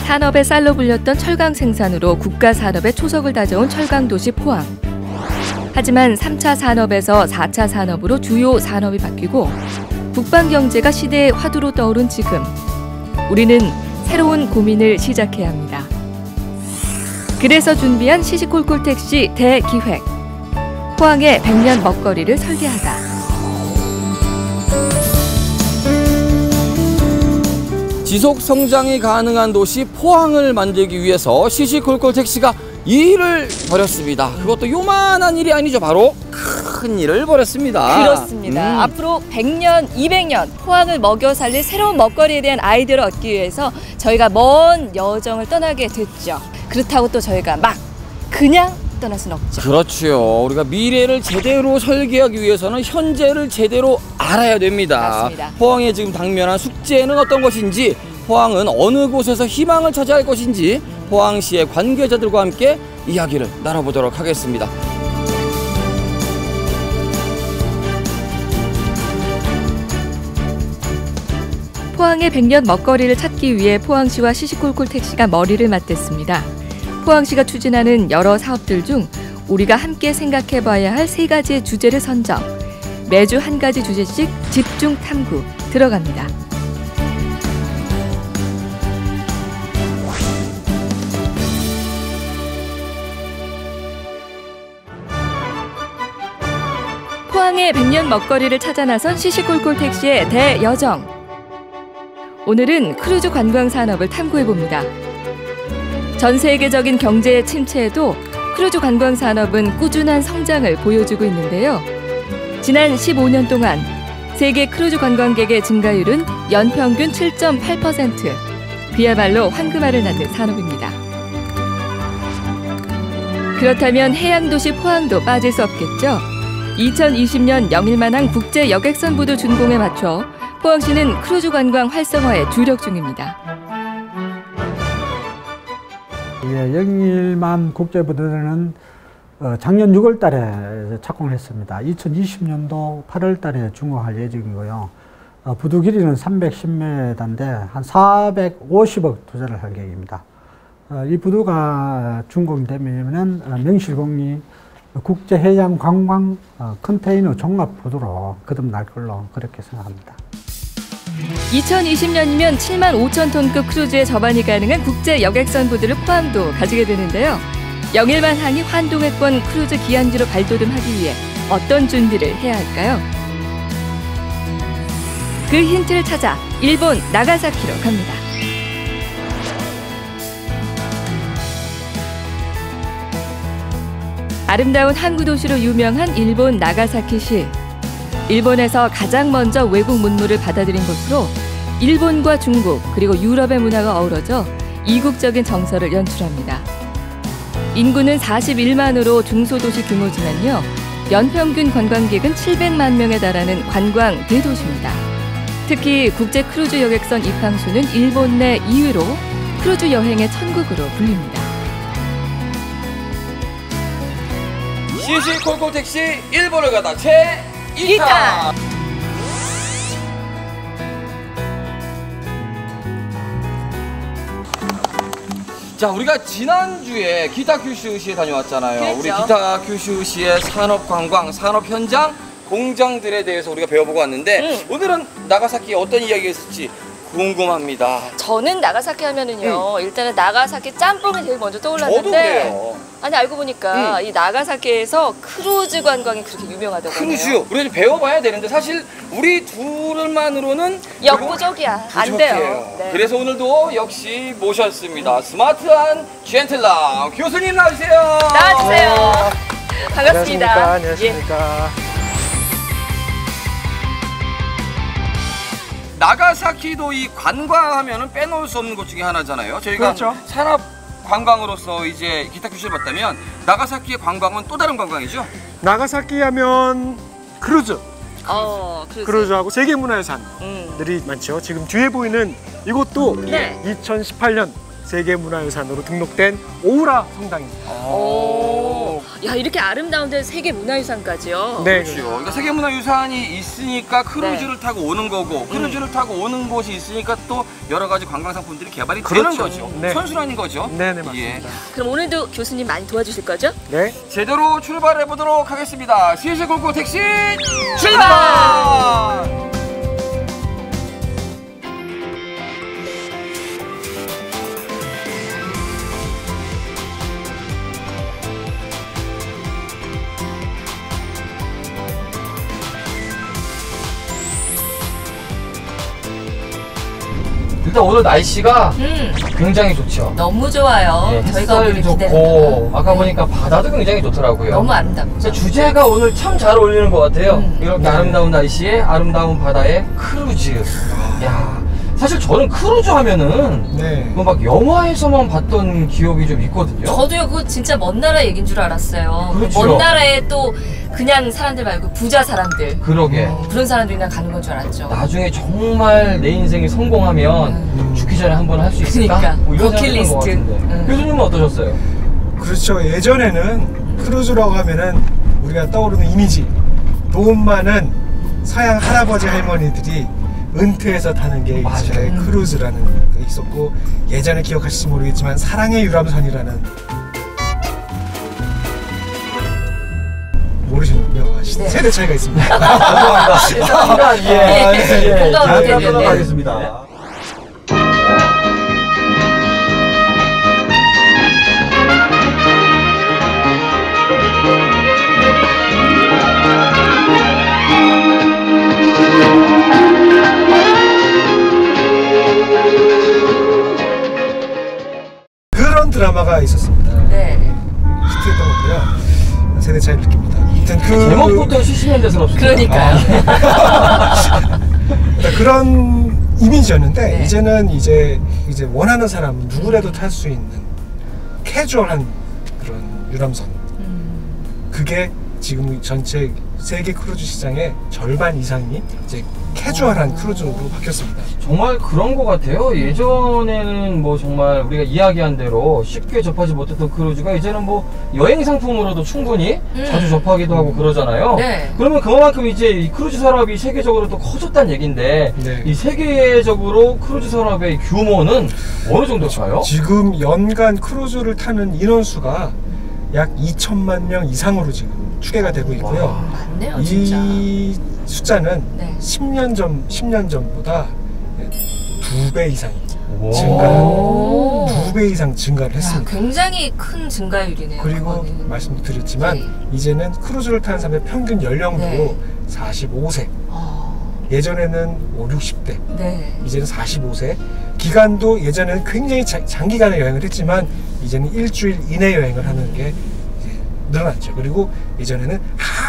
산업의 쌀로 불렸던 철강 생산으로 국가 산업의 초석을 다져온 철강도시 포항. 하지만 3차 산업에서 4차 산업으로 주요 산업이 바뀌고 국방 경제가 시대의 화두로 떠오른 지금, 우리는 새로운 고민을 시작해야 합니다. 그래서 준비한 시시콜콜 택시 대기획. 포항의 100년 먹거리를 설계하다. 지속 성장이 가능한 도시 포항을 만들기 위해서 시시콜콜 택시가 일을 벌였습니다. 그것도 요만한 일이 아니죠. 바로 큰 일을 벌였습니다. 그렇습니다. 앞으로 100년, 200년 포항을 먹여 살릴 새로운 먹거리에 대한 아이디어를 얻기 위해서 저희가 먼 여정을 떠나게 됐죠. 그렇다고 또 저희가 막 그냥 떠날 수는 없죠. 그렇죠. 우리가 미래를 제대로 설계하기 위해서는 현재를 제대로 알아야 됩니다. 맞습니다. 포항에 지금 당면한 숙제는 어떤 것인지, 포항은 어느 곳에서 희망을 찾아야 할 것인지 포항시의 관계자들과 함께 이야기를 나눠보도록 하겠습니다. 포항의 100년 먹거리를 찾기 위해 포항시와 시시콜콜 택시가 머리를 맞댔습니다. 포항시가 추진하는 여러 사업들 중 우리가 함께 생각해봐야 할 3가지의 주제를 선정. 매주 한 가지 주제씩 집중 탐구 들어갑니다. 포항의 100년 먹거리를 찾아 나선 시시콜콜 택시의 대여정. 오늘은 크루즈 관광 산업을 탐구해봅니다. 전 세계적인 경제 침체에도 크루즈 관광 산업은 꾸준한 성장을 보여주고 있는데요. 지난 15년 동안 세계 크루즈 관광객의 증가율은 연평균 7.8%. 그야말로 황금알을 낳는 산업입니다. 그렇다면 해양도시 포항도 빠질 수 없겠죠. 2020년 영일만항 국제 여객선부도 준공에 맞춰 포항시는 크루즈 관광 활성화에 주력 중입니다. 영일만 국제부두는 작년 6월 달에 착공을 했습니다. 2020년도 8월 달에 준공할 예정이고요. 부두 길이는 310m인데 한 450억 투자를 할 계획입니다. 이 부두가 준공이 되면 명실공히 국제해양관광 컨테이너 종합부두로 거듭날 걸로 그렇게 생각합니다. 2020년이면 7만 5천 톤급 크루즈의 접안이 가능한 국제 여객선 부두를 포항도 가지게 되는데요. 영일만항이 환동해권 크루즈 기항지로 발돋움하기 위해 어떤 준비를 해야 할까요? 그 힌트를 찾아 일본 나가사키로 갑니다. 아름다운 항구 도시로 유명한 일본 나가사키시. 일본에서 가장 먼저 외국 문물을 받아들인 곳으로 일본과 중국 그리고 유럽의 문화가 어우러져 이국적인 정서를 연출합니다. 인구는 41만으로 중소도시 규모지만요. 연평균 관광객은 700만 명에 달하는 관광 대도시입니다. 특히 국제 크루즈 여객선 입항수는 일본 내 2위로 크루즈 여행의 천국으로 불립니다. 시시콜콜 택시 일본을 가다 제2탄! 자, 우리가 지난주에 기타 큐슈시에 다녀왔잖아요. 그랬죠. 우리 기타 큐슈시의 산업관광, 산업 현장, 공장들에 대해서 우리가 배워보고 왔는데 오늘은 나가사키에 어떤 이야기가 있을지 궁금합니다. 저는 나가사키 하면은요, 일단은 나가사키 짬뽕이 제일 먼저 저도 떠올랐는데, 그래요. 아니 알고 보니까 이 나가사키에서 크루즈 관광이 그렇게 유명하다고 하네요. 크루즈, 우리가 좀 배워봐야 되는데 사실 우리 둘만으로는 역부족이야. 안 돼요. 부족해요. 네. 그래서 오늘도 역시 모셨습니다. 스마트한 젠틀남 교수님 나와주세요. 나와주세요. 반갑습니다. 안녕하십니까. 나가사키도 이 관광하면은 빼놓을 수 없는 곳 중에 하나잖아요. 저희가 그렇죠. 산업 관광으로서 이제 기타 큐슈를 봤다면 나가사키의 관광은 또 다른 관광이죠? 나가사키 하면 크루즈. 크루즈하고 세계문화유산들이 많죠. 지금 뒤에 보이는 이곳도 네. 2018년 세계문화유산으로 등록된 오우라 성당입니다. 오, 야, 이렇게 아름다운데 세계 문화유산까지요. 네. 그렇죠. 그러니까 세계문화유산이 있으니까 크루즈를 타고 오는 거고, 크루즈를 타고 오는 곳이 있으니까 또 여러 가지 관광 상품들이 개발이 되는 거죠. 네. 선순환인 거죠. 네네, 맞습니다. 그럼 오늘도 교수님 많이 도와주실 거죠? 네. 제대로 출발해 보도록 하겠습니다. 시시콜콜 택시 출발! 일단 오늘 날씨가 굉장히 좋죠. 너무 좋아요. 네, 저희가 오늘 햇살이 기대를 좋고 아까 보니까 바다도 굉장히 좋더라고요. 너무 아름답죠. 주제가 오늘 참 잘 어울리는 것 같아요. 이렇게 아름다운 날씨에 아름다운 바다에 크루즈. 야, 사실 저는 크루즈 하면은 네. 뭐 막 영화에서만 봤던 기억이 좀 있거든요. 저도요, 그거 진짜 먼 나라 얘기인 줄 알았어요. 그렇죠. 먼 나라에 또 그냥 사람들 말고 부자 사람들, 그러게. 그런 사람들이나 가는 건 줄 알았죠. 나중에 정말 내 인생이 성공하면 죽기 전에 한번 할 수 있을까? 그러니까. 뭐 이런 생각이 버킷리스트. 것 같은데. 교수님은 어떠셨어요? 그렇죠. 예전에는 크루즈라고 하면은 우리가 떠오르는 이미지, 돈 많은 서양 할아버지 할머니들이 은퇴해서 타는 게 이제 크루즈라는 게 있었고, 예전에 기억하실지 모르겠지만 사랑의 유람선이라는, 모르시는군요. 네. 세대 차이가 있습니다. 죄송합니다. 예. 공감은 되는데. 하겠습니다. 그런 드라마가 있었습니다. 네. 히트했던 건데요. 세대 차이 느낍니다. 아무튼 제목부터 70년대스럽습니다. 그러니까요. 그런 이미지였는데, 네. 이제는 이제 원하는 사람 누구라도 탈 수 있는 캐주얼한 그런 유람선. 그게 지금 전체 세계 크루즈 시장의 절반 이상이 이제 캐주얼한 크루즈로 바뀌었습니다. 정말 그런 것 같아요. 예전에는 뭐 정말 우리가 이야기한 대로 쉽게 접하지 못했던 크루즈가 이제는 뭐 여행 상품으로도 충분히 자주 접하기도 하고 그러잖아요. 네. 그러면 그만큼 이제 이 크루즈 산업이 세계적으로 또 커졌다는 얘긴데, 네. 이 세계적으로 크루즈 산업의 규모는 어느 정도일까요? 지금 연간 크루즈를 타는 인원수가 약 2천만 명 이상으로 지금 추계가 되고 있고요. 맞네요, 진짜. 이 숫자는 네. 10년 전보다 2배 이상이 오. 증가한, 2배 이상 증가를 야, 했습니다. 굉장히 큰 증가율이네요. 그리고 그거는. 말씀도 드렸지만, 네. 이제는 크루즈를 타는 사람의 평균 연령도 네. 45세. 어, 예전에는 5, 60대. 네. 이제는 45세. 기간도 예전에는 굉장히 장기간의 여행을 했지만, 이제는 일주일 이내 여행을 하는 게 이제 늘어났죠. 그리고 예전에는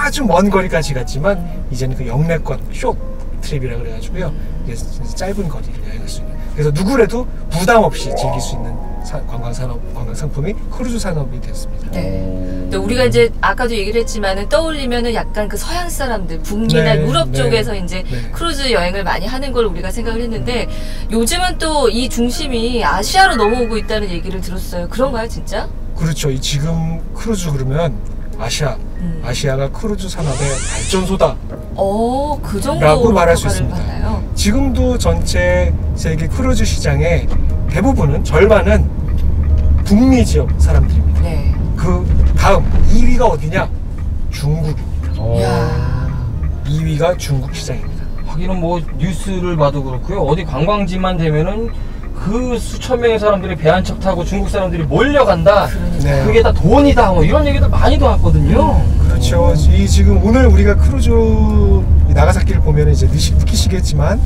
아주 먼 거리까지 갔지만, 이제는 그 영내권 쇼 트립이라 그래가지고요. 이게 짧은 거리를 여행할 수 있는. 그래서 누구라도 부담 없이 즐길 수 있는 관광 상품이 크루즈 산업이 됐습니다. 네. 근데 우리가 이제 아까도 얘기를 했지만은 떠올리면은 약간 그 서양 사람들, 북미나 네, 유럽 네, 쪽에서 이제 네. 크루즈 여행을 많이 하는 걸 우리가 생각을 했는데, 요즘은 또 이 중심이 아시아로 넘어오고 있다는 얘기를 들었어요. 그런가요, 진짜? 그렇죠. 이 지금 크루즈 그러면 아시아가 크루즈 산업의 발전소다. 그 정도로 라고 말할 수 평가를 있습니다. 받나요? 지금도 전체 세계 크루즈 시장의 대부분은, 절반은 북미 지역 사람들입니다. 네. 그 다음 2위가 어디냐? 중국입니다. 이야. 2위가 중국 시장입니다. 하기는 뭐 뉴스를 봐도 그렇고요. 어디 관광지만 되면은 그 수천 명의 사람들이 배 한 척 타고 중국 사람들이 몰려간다. 네. 그게 다 돈이다. 뭐 이런 얘기도 많이 나왔거든요. 그렇죠. 이 지금 오늘 우리가 크루즈 이 나가사키를 보면 이제 느끼시겠지만,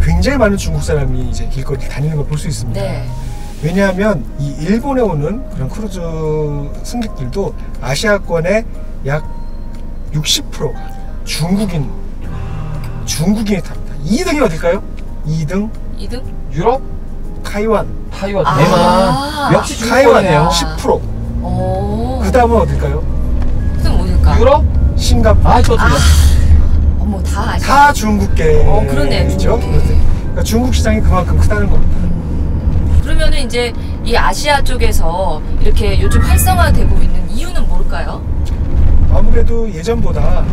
굉장히 많은 중국 사람이 이제 길거리 다니는 걸 볼 수 있습니다. 네. 왜냐하면 이 일본에 오는 그런 크루즈 승객들도 아시아권의 약 60%가 중국인이 탑니다. 2등이 어딜까요? 2등 2등? 유럽, 타이완. 타이완, 아. 대만. 역시 타이완 중국이네요. 10%. 오. 그 다음은 어딜까요? 그럼 어딜까? 유럽? 싱가포르. 또 틀려. 어머, 다 아시아. 다 중국계. 그러네, 그렇죠? 중국계. 그러니까 중국 시장이 그만큼 크다는 겁니다. 그러면은 이제 이 아시아 쪽에서 이렇게 요즘 활성화되고 있는 이유는 뭘까요? 아무래도 예전보다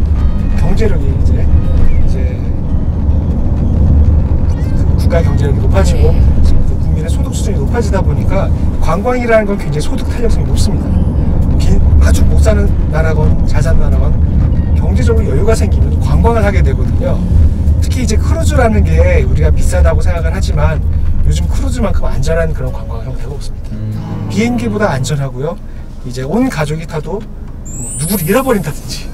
경제력이 이제 국가 경제력이 높아지고 그 국민의 소득 수준이 높아지다 보니까 관광이라는 건 굉장히 소득 탄력성이 높습니다. 아주 못 사는 나라건 잘 사는 나라건 경제적으로 여유가 생기면 관광을 하게 되거든요. 특히 이제 크루즈라는 게 우리가 비싸다고 생각을 하지만 요즘 크루즈만큼 안전한 그런 관광 형태가 없습니다. 비행기보다 안전하고요. 이제 온 가족이 타도 뭐 누구를 잃어버린다든지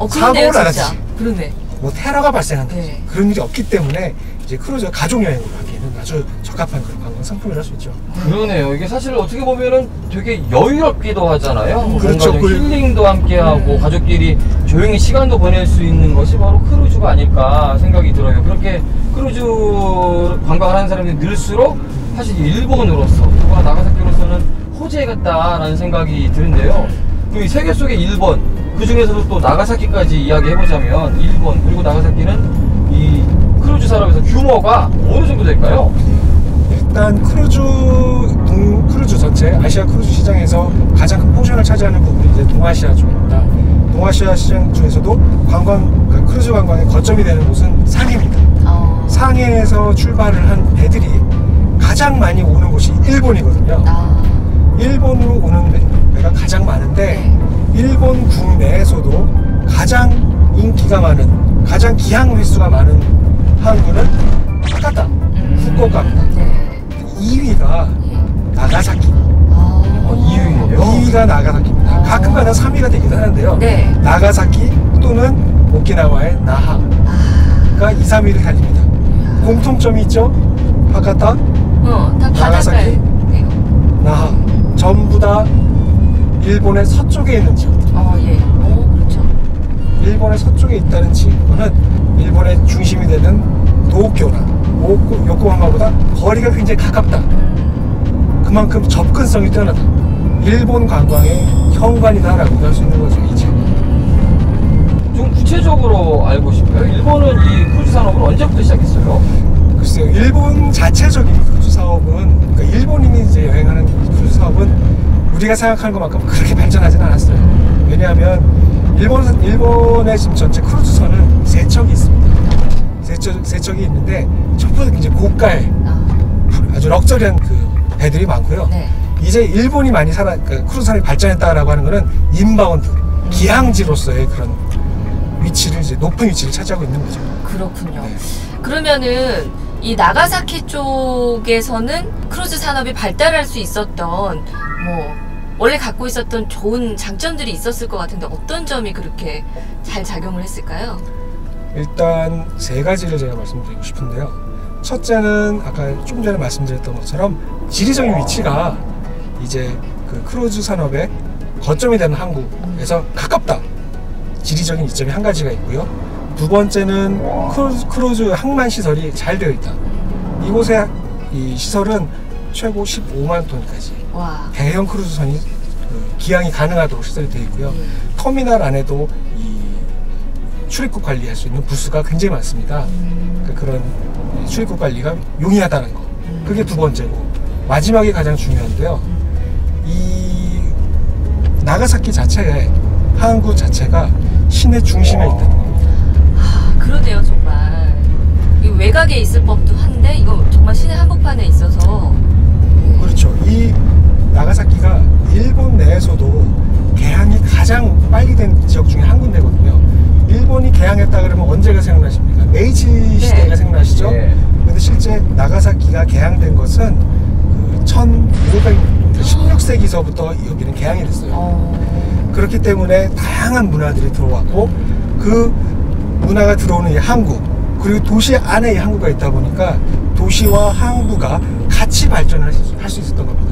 사고를 나든지 그러네. 뭐 테러가 발생한다든지 네. 그런 일이 없기 때문에 이제 크루즈가 가족 여행으로 하기에는 아주 적합한 그런 관광 상품이라 할 수 있죠. 그러네요. 이게 사실 어떻게 보면은 되게 여유롭기도 하잖아요. 그렇죠. 뭔가 좀 힐링도 함께하고 가족끼리 조용히 시간도 보낼 수 있는 것이 바로 크루즈가 아닐까 생각이 들어요. 그렇게 크루즈 관광을 하는 사람들이 늘수록 사실 일본으로서 또한 나가사키로서는 호재 같다라는 생각이 드는데요. 그 세계 속의 일본, 그 중에서도 또 나가사키까지 이야기해보자면 일본 그리고 나가사키는 이 크루즈 산업에서 규모가 어느 정도 될까요? 일단 크루즈 전체 아시아 크루즈 시장에서 가장 큰 포션을 차지하는 부분이 이제 동아시아 쪽입니다. 동아시아 시장 중에서도 그러니까 크루즈 관광의 거점이 되는 곳은 상해입니다. 상해에서 출발을 한 배들이 가장 많이 오는 곳이 일본이거든요. 일본으로 오는 배가 가장 많은데 일본 국내에서도 가장 인기가 많은, 가장 기항 횟수가 많은 항구는 하카타, 후쿠오카입니다. 2위가 나가사키. 2위예요? 2위가 나가사키입니다. 가끔가다 3위가 되기도 하는데요. 네. 나가사키 또는 오키나와의 나하가 2, 3위를 달립니다. 공통점이 있죠? 하카타, 다 나가사키, 바닷가에. 나하. 전부 다 일본의 서쪽에 있는 지역. 예. 그렇죠. 일본의 서쪽에 있다는 증거는 일본의 중심이 되는 도쿄나 요코하마보다 거리가 굉장히 가깝다. 그만큼 접근성이 뛰어나다. 일본 관광의 현관이다라고 할 수 있는 거죠, 이제. 좀 구체적으로 알고 싶어요. 일본은 이 크루즈 산업을 언제부터 시작했어요? 글쎄요, 일본 자체적인 크루즈 사업은, 그러니까 일본인이 이제 여행하는 크루즈 사업은 우리가 생각하는 것만큼 그렇게 발전하진 않았어요. 왜냐하면 일본의 지금 전체 크루즈선은 3척이 있습니다. 세 척이 있는데 전부 다 굉장히 고가의 아주 럭셔리한 그 배들이 많고요. 네. 이제 일본이 많이 그러니까 크루즈선이 발전했다라고 하는 거는 인바운드, 기항지로서의 그런 위치를 이제 높은 위치를 차지하고 있는 거죠. 그렇군요. 네. 그러면은 이 나가사키 쪽에서는 크루즈 산업이 발달할 수 있었던 원래 갖고 있었던 좋은 장점들이 있었을 것 같은데 어떤 점이 그렇게 잘 작용을 했을까요? 일단 3가지를 제가 말씀드리고 싶은데요. 첫째는 아까 조금 전에 말씀드렸던 것처럼 지리적인 위치가 이제 그 크루즈 산업의 거점이 되는 항구에서 가깝다. 지리적인 이점이 한 가지가 있고요. 두 번째는 크루즈 항만 시설이 잘 되어 있다. 이곳의 이 시설은 최고 15만 톤까지 대형 크루즈선이 기항이 가능하도록 시설이 되어 있고요. 터미널 안에도 이 출입국 관리할 수 있는 부스가 굉장히 많습니다. 그런 출입국 관리가 용이하다는 거. 그게 두 번째고, 마지막이 가장 중요한데요. 이 나가사키 자체의 항구 자체가 시내 중심에 있다는 겁니다. 그러네요, 정말. 이 외곽에 있을 법도 한데 이거 정말 시내 한복판에 있어서. 그렇죠. 이 나가사키가 일본 내에서도 개항이 가장 빨리 된 지역 중에 한 군데거든요. 일본이 개항했다 그러면 언제가 생각나십니까? 메이지 시대가 생각나시죠? 그런데 실제 나가사키가 개항된 것은 그 16세기서부터 여기는 개항이 됐어요. 그렇기 때문에 다양한 문화들이 들어왔고, 그 문화가 들어오는 이 항구, 그리고 도시 안에 이 항구가 있다 보니까 도시와 항구가 같이 발전을 할 수 있었던 겁니다.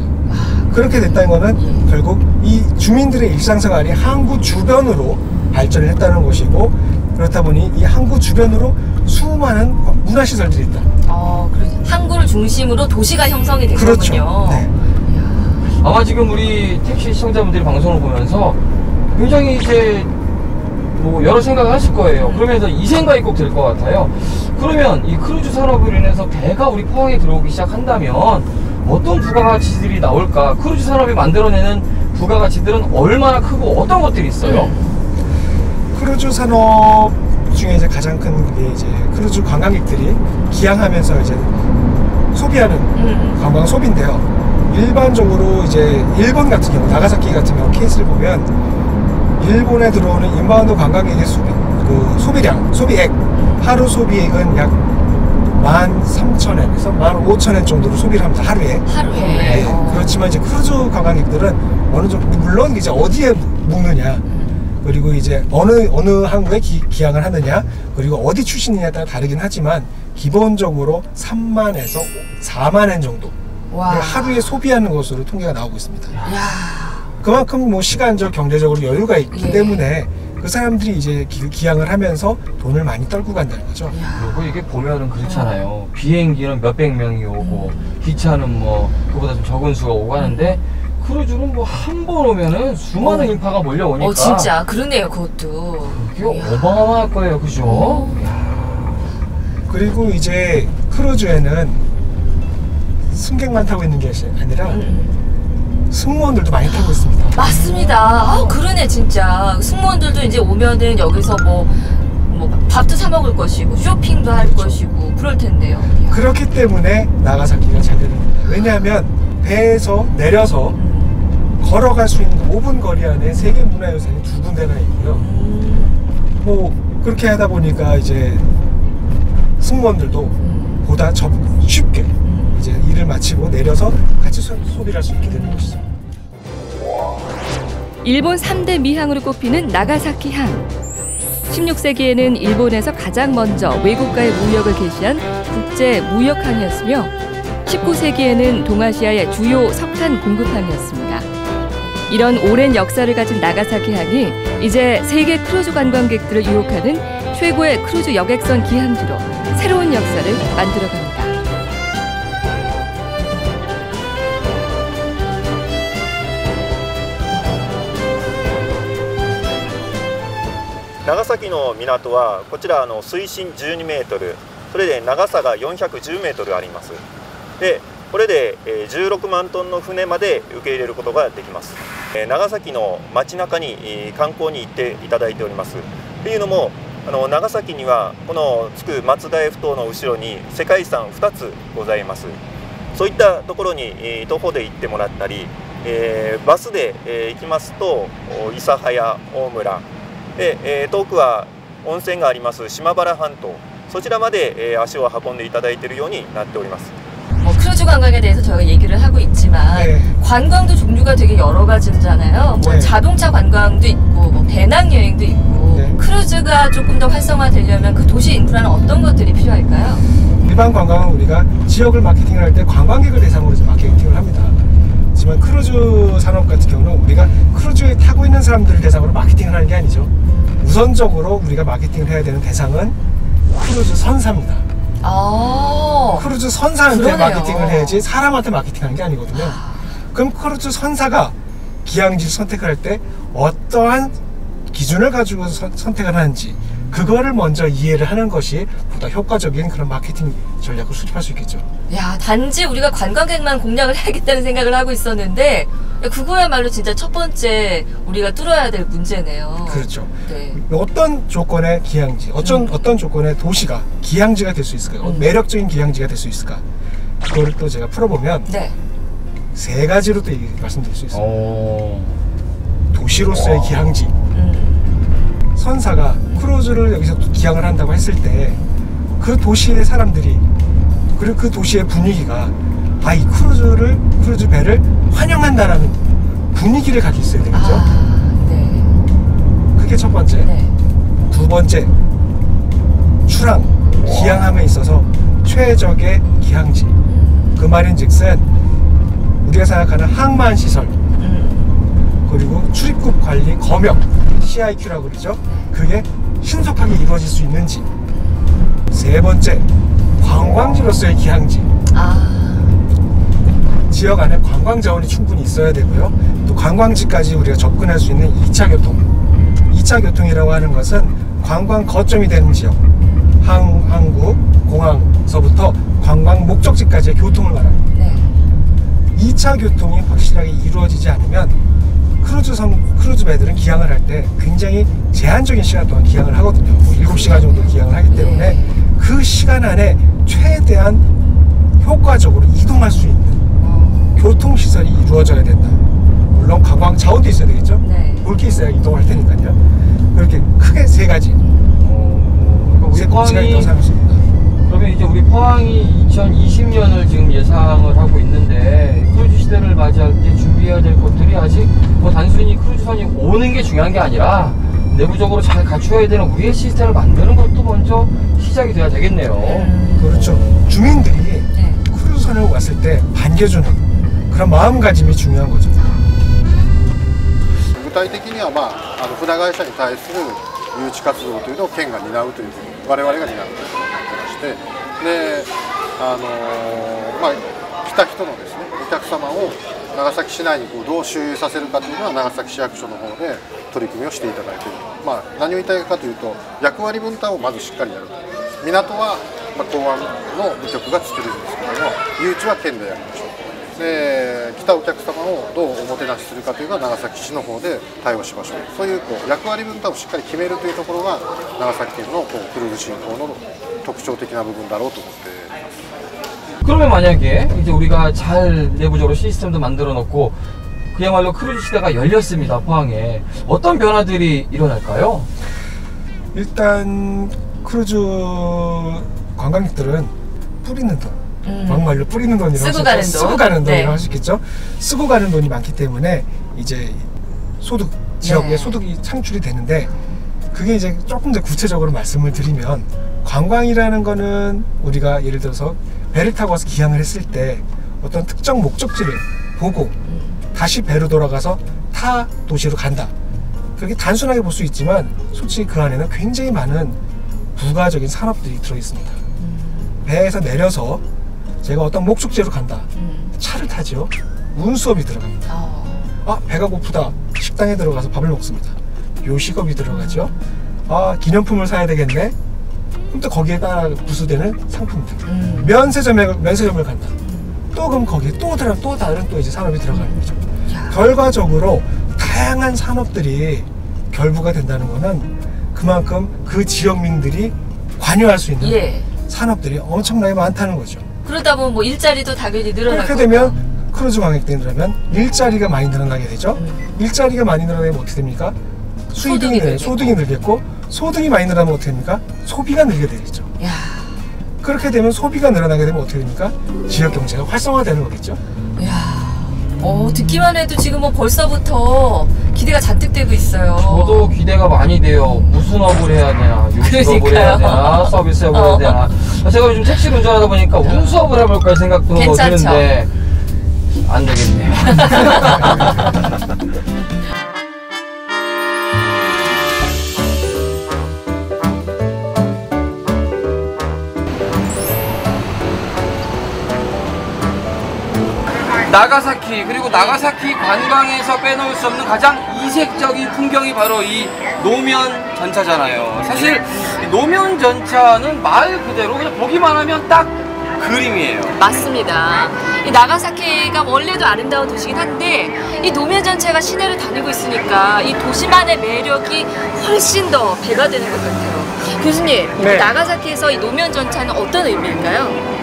그렇게 됐다는 거는 결국 이 주민들의 일상생활이 항구 주변으로 발전을 했다는 것이고, 그렇다 보니 이 항구 주변으로 수많은 문화시설들이 있다. 그렇죠. 항구를 중심으로 도시가 형성이 된 그렇죠. 거군요. 네. 아마 지금 우리 택시 시청자분들이 방송을 보면서 굉장히 이제 여러 생각을 하실 거예요. 그러면서 이 생각이 꼭 들 것 같아요. 그러면 이 크루즈 산업으로 인해서 배가 우리 포항에 들어오기 시작한다면 어떤 부가가치들이 나올까? 크루즈 산업이 만들어내는 부가가치들은 얼마나 크고 어떤 것들이 있어요? 크루즈 산업 중에 이제 가장 큰 게 이제 크루즈 관광객들이 기항하면서 이제 소비하는 관광 소비인데요. 일반적으로 이제 일본 같은 경우, 나가사키 같은 경우 케이스를 보면 일본에 들어오는 인바운드 관광객의 소비량, 소비액, 하루 소비액은 약 13,000엔에서 15,000엔 정도로 소비를 합니다. 하루에. 네. 그렇지만 이제 크루즈 관광객들은 어느 정도, 물론 이제 어디에 묵느냐, 그리고 이제 어느 항구에 기항을 하느냐, 그리고 어디 출신이냐에 따라 다르긴 하지만 기본적으로 3만에서 4만엔 정도 하루에 소비하는 것으로 통계가 나오고 있습니다. 그만큼 뭐 시간적, 경제적으로 여유가 있기 때문에 그 사람들이 이제 기항을 하면서 돈을 많이 떨고 간다는 거죠. 그리고 이게 보면은 그렇잖아요. 비행기는 몇백 명이 오고 기차는 뭐 그보다 좀 적은 수가 오고 하는데 크루즈는 뭐 한 번 오면은 수많은 인파가 몰려오니까. 진짜 그러네요. 그것도. 그게 어마어마할 거예요, 그죠? 그리고 이제 크루즈에는 승객만 타고 있는 게 아니라 승무원들도 많이 타고 있습니다. 맞습니다. 그러네 진짜. 승무원들도 이제 오면은 여기서 뭐 밥도 사 먹을 것이고 쇼핑도 할 것이고 그럴 텐데요. 그렇기 때문에 나가사키가 잘 되는 겁니다. 왜냐하면 배에서 내려서 걸어갈 수 있는 5분 거리 안에 세계 문화유산이 2군데나 있고요. 뭐 그렇게 하다 보니까 이제 승무원들도 보다 쉽게 이제 일을 마치고 내려서 같이 소비를 할 수 있게 되는 것이죠. 일본 3대 미항으로 꼽히는 나가사키항. 16세기에는 일본에서 가장 먼저 외국과의 무역을 개시한 국제 무역항이었으며 19세기에는 동아시아의 주요 석탄 공급항이었습니다. 이런 오랜 역사를 가진 나가사키항이 이제 세계 크루즈 관광객들을 유혹하는 최고의 크루즈 여객선 기항지로 새로운 역사를 만들어갑니다.長崎の港はこちら水深12メートル、それで長さが410メートルあります。で、これで16万トンの船まで受け入れることができます。長崎の街中に観光に行っていただいております。というのも長崎にはこのつく松田ふ頭の後ろに世界遺産2つございます。そういったところに徒歩で行ってもらったり、バスで行きますと諫早、大村で、遠くは温泉があります島原半島、そちらまで足を運んでいただいているようになっております。크루즈 관광에 대해서 저희가 얘기를 하고 있지만 관광도 종류가 되게 여러 가지잖아요. 뭐 자동차 관광도 있고 뭐 배낭여행도 있고 크루즈가 조금 더 활성화되려면 그 도시 인프라는 어떤 것들이 필요할까요? 일반 관광은 우리가 지역을 마케팅을 할 때 관광객을 대상으로 마케팅을 합니다. 하지만 크루즈 산업 같은 경우는 우리가 크루즈에 타고 있는 사람들을 대상으로 마케팅을 하는 게 아니죠. 우선적으로 우리가 마케팅을 해야 되는 대상은 크루즈 선사입니다. 크루즈 선사한테 마케팅을 해야지 사람한테 마케팅하는 게 아니거든요. 그럼 크루즈 선사가 기항지를 선택을 할 때 어떠한 기준을 가지고 선택을 하는지 그거를 먼저 이해를 하는 것이 보다 효과적인 그런 마케팅 전략을 수립할 수 있겠죠. 야, 단지 우리가 관광객만 공략을 해야겠다는 생각을 하고 있었는데 그거야말로 진짜 첫 번째 우리가 뚫어야 될 문제네요. 그렇죠. 네. 어떤 조건의 기항지, 어떤 조건의 도시가 기항지가 될 수 있을까요? 매력적인 기항지가 될 수 있을까? 그거를 또 제가 풀어보면 세 가지로 또 말씀드릴 수 있습니다. 도시로서의 기항지. 선사가 크루즈를 여기서 기항을 한다고 했을 때 그 도시의 사람들이 그리고 그 도시의 분위기가 이 크루즈 배를 환영한다라는 분위기를 가지고 있어야 되겠죠. 그게 첫 번째. 두 번째, 출항, 기항함에 있어서 최적의 기항지. 그 말인즉슨 우리가 생각하는 항만 시설 그리고 출입국 관리 검역 CIQ라고 그러죠. 그게 신속하게 이루어질 수 있는지. 세 번째, 관광지로서의 기항지. 지역 안에 관광 자원이 충분히 있어야 되고요. 또 관광지까지 우리가 접근할 수 있는 2차 교통. 2차 교통이라고 하는 것은 관광 거점이 되는 지역, 항구, 공항서부터 관광 목적지까지의 교통을 말합니다. 2차 교통이 확실하게 이루어지지 않으면 크루즈 배들은 기항을 할 때 굉장히 제한적인 시간 동안 기항을 하거든요. 뭐 7시간 정도 기항을 하기 때문에 그 시간 안에 최대한 효과적으로 이동할 수 있는 교통시설이 이루어져야 된다. 물론 관광 자원도 있어야 되겠죠. 볼 게 있어야 이동할 테니까요. 그렇게 크게 세 가지. 세 가지가 있다고 생각합니다. 그러면 이제 우리 포항이 2020년을 지금 예상을 하고 있는데 크루즈 시대를 맞이할 때 준비해야 될 것들이 아직 뭐 단순히 크루즈선이 오는 게 중요한 게 아니라 내부적으로 잘 갖춰야 되는 우리의 시스템을 만드는 것도 먼저 시작이 돼야 되겠네요. 그렇죠. 주민들이 크루즈선에 왔을 때 반겨주는 그런 마음가짐이 중요한 거죠. 具体的には、船会社に対する誘致活動というのを県が担うというふうに我々が担うというふうになってまして、で来た人のですねお客様を長崎市内にどう周遊させるかというのは長崎市役所の方で取り組みをしていただいていると、何を言いたいかというと役割分担をまずしっかりやると。港は、港湾の部局が作るんですけども、誘致は県でやりましょう。で来たお客様をどうおもてなしするかというのは長崎市の方で対応しましょう。そういう役割分担をしっかり決めるというところが長崎県のクルーズ振興の特徴的な部分だろうと思っています。 그러면 만약에 이제 우리가 잘 내부적으로 시스템도 만들어 놓고 그야말로 크루즈 시대가 열렸습니다. 포항에 어떤 변화들이 일어날까요? 일단 크루즈 관광객들은 뿌리는 돈, 막말로 뿌리는 돈이라고 쓰고 가는 돈이라고 할 수 있겠죠. 쓰고 가는 돈이 많기 때문에 이제 소득, 지역의 소득이 창출이 되는데, 그게 이제 조금 더 구체적으로 말씀을 드리면, 관광이라는 거는 우리가 예를 들어서 배를 타고 와서 기항을 했을 때 어떤 특정 목적지를 보고 다시 배로 돌아가서 타 도시로 간다. 그렇게 단순하게 볼 수 있지만 솔직히 그 안에는 굉장히 많은 부가적인 산업들이 들어있습니다. 배에서 내려서 제가 어떤 목적지로 간다. 차를 타죠. 운수업이 들어갑니다. 배가 고프다. 식당에 들어가서 밥을 먹습니다. 요식업이 들어가죠. 기념품을 사야 되겠네. 그럼 또 거기에 따라 부수되는 상품들. 면세점을 간다. 또 그럼 거기에 또 다른 또 이제 산업이 들어가는 거죠. 결과적으로 다양한 산업들이 결부가 된다는 거는 그만큼 그 지역민들이 관여할 수 있는 산업들이 엄청나게 많다는 거죠. 그러다 보면 뭐 일자리도 당연히 늘어나고. 그렇게 되면 크루즈 관광객들이 늘어나면 일자리가 많이 늘어나게 되죠. 일자리가 많이 늘어나면 어떻게 됩니까? 소득이 늘겠고, 소득이 많이 늘어나면 어떻게 됩니까? 소비가 늘게 되겠죠. 그렇게 되면 소비가 늘어나게 되면 어떻게 됩니까? 지역 경제가 활성화되는 거겠죠. 듣기만 해도 지금 뭐 벌써부터 기대가 잔뜩 되고 있어요. 저도 기대가 많이 돼요. 무슨 업을 해야 되나, 요식업을 해야 되나, 서비스업을 해야 되나. 제가 요즘 택시를 운전하다 보니까 운수업을 해볼까 생각도 드는데 안 되겠네요. 나가사키, 그리고 나가사키 관광에서 빼놓을 수 없는 가장 이색적인 풍경이 바로 이 노면 전차잖아요. 사실 노면 전차는 말 그대로 그냥 보기만 하면 딱 그림이에요. 맞습니다. 이 나가사키가 원래도 아름다운 도시긴 한데 이 노면 전체가 시내를 다니고 있으니까 이 도시만의 매력이 훨씬 더 배가 되는 것 같아요. 교수님, 나가사키에서 이 노면 전차는 어떤 의미일까요?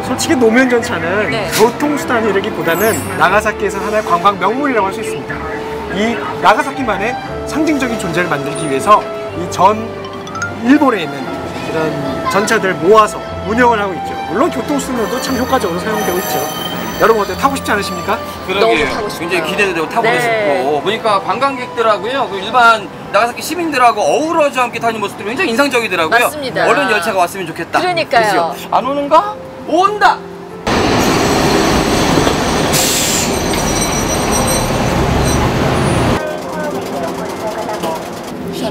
솔직히 노면 전차는 교통수단이라기보다는 나가사키에서 하나의 관광 명물이라고 할 수 있습니다. 이 나가사키만의 상징적인 존재를 만들기 위해서 이 전 일본에 있는 이런 전차들 모아서 운영을 하고 있죠. 물론 교통수단으로도 참 효과적으로 사용되고 있죠. 여러분 어때? 타고 싶지 않으십니까? 그러게요. 굉장히 기대도 되고 타보고 싶고, 보니까 관광객들하고요, 그 일반 나가사키 시민들하고 어우러져 함께 타는 모습들이 굉장히 인상적이더라고요. 맞습니다. 얼른 열차가 왔으면 좋겠다. 그러니까요. 그렇죠? 안 오는가? 온다!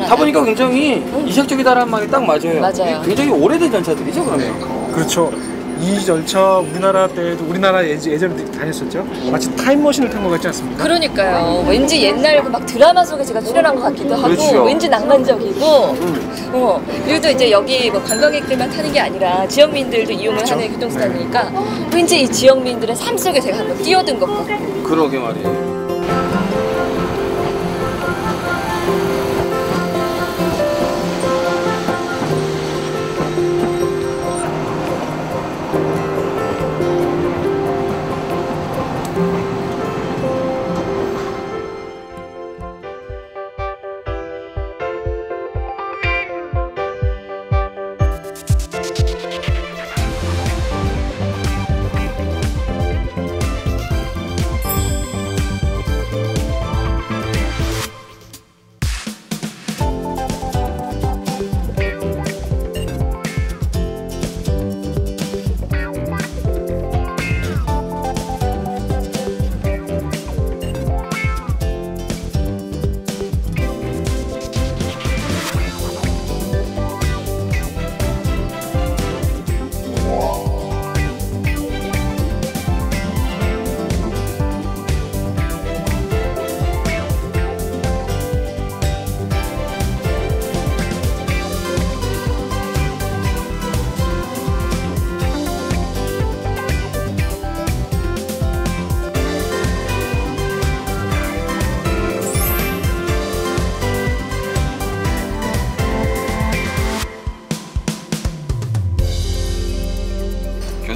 타보니까 굉장히 이색적이다라는 말이 딱 맞아요. 맞아요. 굉장히 오래된 전차들이죠, 그러면? 그렇죠. 이 전차 우리나라 때도 예전에 다녔었죠. 마치 타임머신을 탄 것 같지 않습니까? 그러니까요. 왠지 옛날 막 드라마 속에 제가 출연한 것 같기도 하고, 그렇죠. 왠지 낭만적이고, 그리고 또 이제 여기 뭐 관광객들만 타는 게 아니라 지역민들도 이용을 하는 교통수단이니까 왠지 이 지역민들의 삶 속에 제가 한번 뛰어든 것 같고. 그러게 말이에요.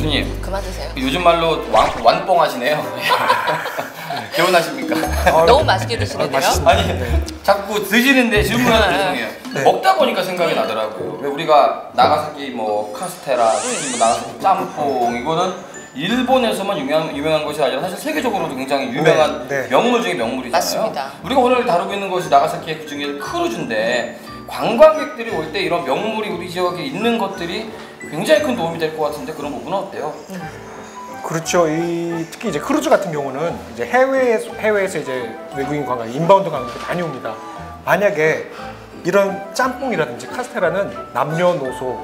교수님. 그만 드세요. 요즘 말로 완뽕하시네요. 개운하십니까? 너무 맛있게 드시는데요? 아니 자꾸 드시는데 질문하는 죄송해요. 네. 먹다 보니까 생각이 나더라고요. 왜 우리가 나가사키 뭐 카스테라, 뭐 나가사키 짬뽕 이거는 일본에서만 유명한 것이 아니라 사실 세계적으로도 굉장히 유명한 네, 네. 명물 중에 명물이잖아요. 맞습니다. 우리가 오늘 다루고 있는 것이 나가사키의 그 중에 크루즈인데 관광객들이 올 때 이런 명물이 우리 지역에 있는 것들이 굉장히 큰 도움이 될 것 같은데 그런 부분은 어때요? 그렇죠. 특히 이제 크루즈 같은 경우는 이제 해외에서 이제 외국인 관광, 인바운드 관광객이 많이 옵니다. 만약에 이런 짬뽕이라든지 카스테라는 남녀노소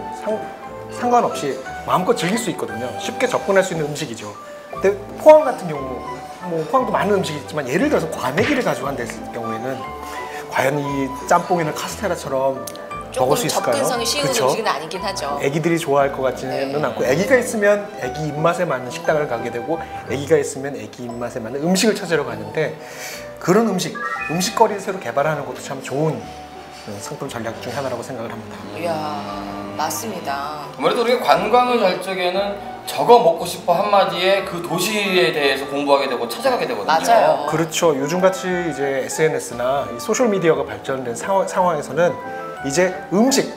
상관없이 마음껏 즐길 수 있거든요. 쉽게 접근할 수 있는 음식이죠. 근데 포항 같은 경우, 뭐 포항도 많은 음식이 있지만 예를 들어서 과메기를 가져간다 했을 경우에는 과연 이 짬뽕이나 카스테라처럼 먹을 수 있을까요? 접근성이 쉬운 그쵸? 음식은 아니긴 하죠. 애기들이 좋아할 것 같지는 않고, 애기가 있으면 애기 입맛에 맞는 식당을 가게 되고 애기가 있으면 애기 입맛에 맞는 음식을 찾으러 가는데 그런 음식거리를 새로 개발하는 것도 참 좋은 상품 전략 중 하나라고 생각을 합니다. 이야, 맞습니다. 아무래도 우리가 관광을 갈 적에는 저거 먹고 싶어 한마디에 그 도시에 대해서 공부하게 되고 찾아가게 되거든요. 맞아요. 그렇죠. 요즘같이 이제 SNS나 소셜미디어가 발전된 상황에서는 이제 음식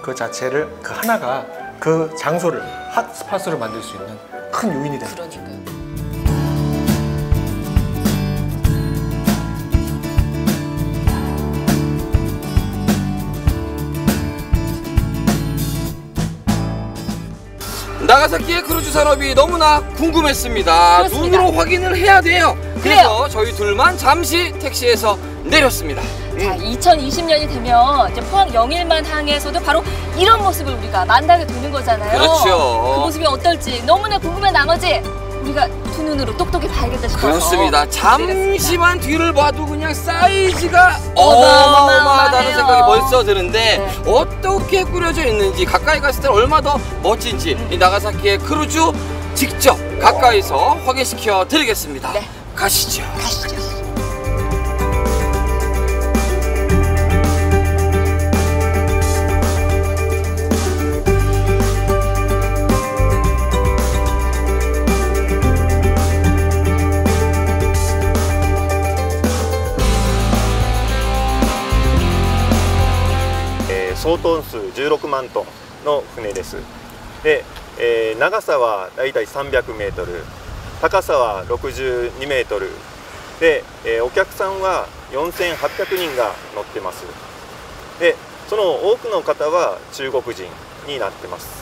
그 자체를 그 하나가 그 장소를 핫스팟으로 만들 수 있는 큰 요인이 됩니다. 그러니까요. 나가사키의 크루즈 산업이 너무나 궁금했습니다. 그렇습니다. 눈으로 확인을 해야 돼요. 그래요. 그래서 저희 둘만 잠시 택시에서 내렸습니다. 자, 2020년이 되면 이제 포항 영일만 항에서도 바로 이런 모습을 우리가 만나게 되는 거잖아요. 그렇죠. 그 모습이 어떨지 너무나 궁금한 나머지 우리가 두 눈으로 똑똑히 봐야겠다 싶어서 그렇습니다. 잠시만 뒤를 봐도 그냥 사이즈가 어마어마하네요. 어마어마하다는 생각이 벌써 드는데 네. 어떻게 꾸려져 있는지 가까이 갔을 때 얼마나 더 멋진지 이 나가사키의 크루즈 직접 가까이서 확인시켜 드리겠습니다. 네. 가시죠. 가시죠.総トン数16万トンの船です。で、長さはだいたい300メートル、高さは62メートルで、お客さんは4800人が乗ってます。で、その多くの方は中国人になってます。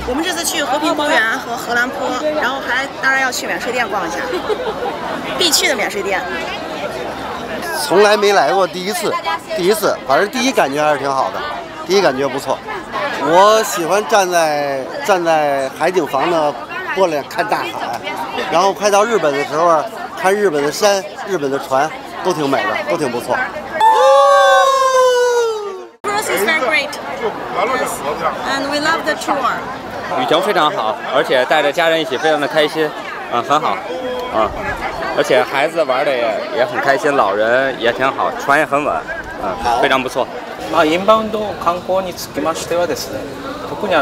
我们这次去和平公园和荷兰坡，然后还当然要去免税店逛一下，必去的免税店。从来没来过，第一次，反正第一感觉还是挺好的，第一感觉不错。我喜欢站在海景房的玻璃看大海，然后快到日本的时候看日本的山、日本的船，都挺美的，都挺不错。Cruise is very great, and we love the tour. 旅程非常好，而且带着家人一起非常的开心，很好，而且孩子玩的也很开心，老人也挺好，船也很稳，非常不错。インバウンド観光につきましてはですね、特に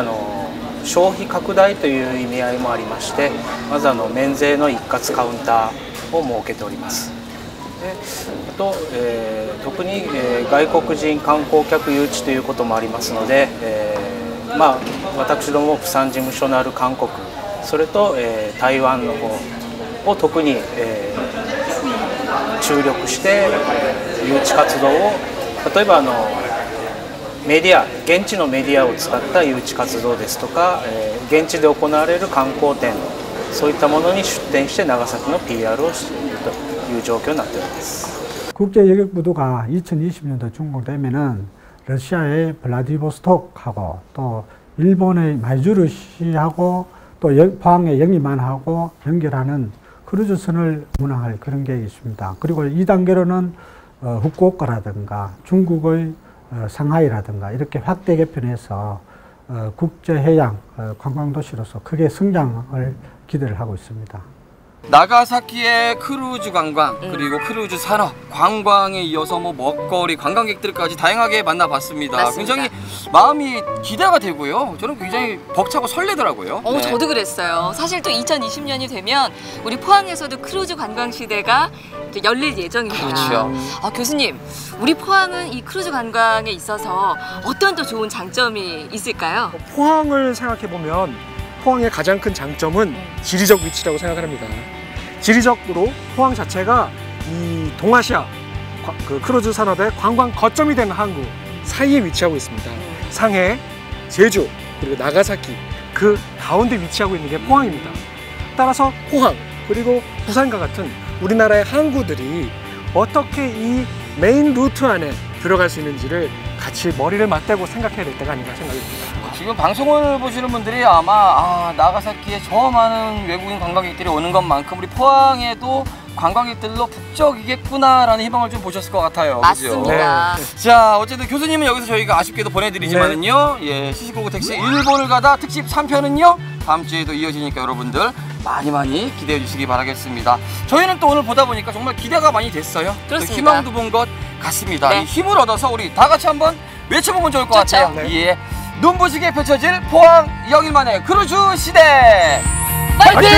消費拡大という意味合いもありまして、まず免税の一括カウンターを設けております。であと、特に、外国人観光客誘致ということもありますので、私ども釜山事務所のある韓国、それと、台湾の方を特に、注力して誘致活動を、例えばメディア、現地のメディアを使った誘致活動ですとか、現地で行われる観光展、そういったものに出展して長崎の PR をしているという状況になっております。 국제여객부두가 2020년도 준공되면은 러시아의 블라디보스톡하고 또 일본의 마이주르시하고 또 포항에 영림만하고 연결하는 크루즈선을 운항할 그런 계획이 있습니다. 그리고 2단계로는 후쿠오카라든가 중국의 상하이라든가 이렇게 확대 개편해서 국제해양 관광도시로서 크게 성장을 기대를 하고 있습니다. 나가사키의 크루즈 관광 그리고 크루즈 산업 관광에 이어서 뭐 먹거리 관광객들까지 다양하게 만나봤습니다. 맞습니다. 굉장히 마음이 기대가 되고요. 저는 굉장히 벅차고 설레더라고요. 네. 저도 그랬어요. 사실 또 2020년이 되면 우리 포항에서도 크루즈 관광 시대가 열릴 예정입니다. 그렇죠. 교수님, 우리 포항은 이 크루즈 관광에 있어서 어떤 또 좋은 장점이 있을까요? 포항을 생각해 보면 포항의 가장 큰 장점은 지리적 위치라고 생각합니다. 지리적으로 포항 자체가 이 동아시아 그 크루즈 산업의 관광 거점이 되는 항구 사이에 위치하고 있습니다. 상해, 제주, 그리고 나가사키 그 가운데 위치하고 있는 게 포항입니다. 따라서 포항 그리고 부산과 같은 우리나라의 항구들이 어떻게 이 메인 루트 안에 들어갈 수 있는지를 같이 머리를 맞대고 생각해야 될 때가 아닌가 생각이 듭니다. 지금 방송을 보시는 분들이 아마 나가사키에 저 많은 외국인 관광객들이 오는 것만큼 우리 포항에도 관광객들로 북적이겠구나라는 희망을 좀 보셨을 것 같아요. 맞습니다. 그죠? 자, 어쨌든 교수님은 여기서 저희가 아쉽게도 보내드리지만은요, 예, 시시콜콜 택시 일본을 가다 특집 3편은요 다음 주에도 이어지니까 여러분들 많이 기대해 주시기 바라겠습니다. 저희는 또 오늘 보다 보니까 정말 기대가 많이 됐어요. 그렇습니다. 희망도 본 것 같습니다. 네. 이 힘을 얻어서 우리 다 같이 한번 외쳐보면 좋을 것 좋죠. 같아요. 네. 예, 눈부시게 펼쳐질 포항 영일만의 크루즈 시대 파이팅!